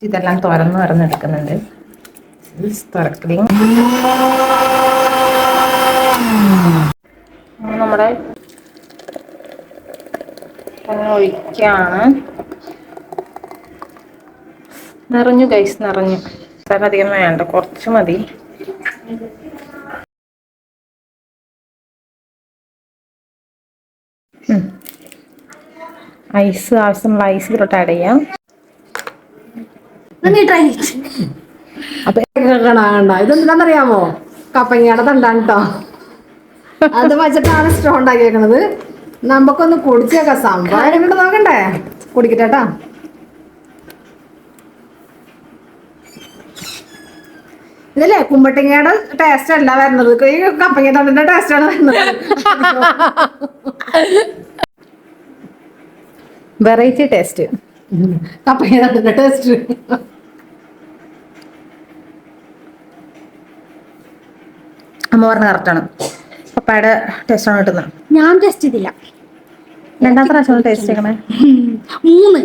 ഇതെല്ലാം തുറന്നെടുക്കുന്നുണ്ട്. നമ്മുടെ ഒഴിക്കാണ്. നിറഞ്ഞു ഗൈസ്, നിറഞ്ഞു. അധികം വേണ്ട, കുറച്ച് മതി. ഐസ് ആവശ്യമുള്ള ഐസ് ഇതിലോട്ട് ആഡ് ചെയ്യാം. അപ്പൊ ഇതെന്താണെന്നറിയാമോ? കപ്പങ്ങയുടെ തണ്ടാണ് കേട്ടോ. അത് വെച്ചിട്ടാണ് സ്ട്രോ ഉണ്ടാക്കിയേക്കണത്. നമുക്കൊന്ന് കുടിച്ചേക്കാം. സംഭവം നോക്കണ്ടേ? കുടിക്കട്ടെട്ടാ. ഇതല്ലേ കുമ്പട്ടിങ്ങയുടെ ടേസ്റ്റ് അല്ല വരുന്നത്, ഈ കപ്പങ്ങ തണ്ടിന്റെ ടേസ്റ്റ് ആണ് വരുന്നത്. വെറൈറ്റി ടേസ്റ്റ്, കപ്പങ്ങ തണ്ടിന്റെ ടേസ്റ്റ്. അമ്മ പറഞ്ഞ കറക്റ്റാണ്. പപ്പായുടെ ടേസ്റ്റ് ആണ് കിട്ടുന്നത്. ഞാൻ ടേസ്റ്റ് ചെയ്തില്ല. രണ്ടാമത്തെ പ്രാവശ്യം ടേസ്റ്റ് ചെയ്യണേ. 3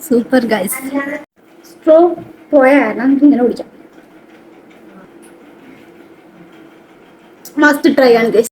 സൂപ്പർ ഗൈസ്. സ്ട്രോ പോയ നമുക്ക് ഇങ്ങനെ കുടിക്കാം. മസ്റ്റ് ട്രൈ ആണ് ഗൈസ്.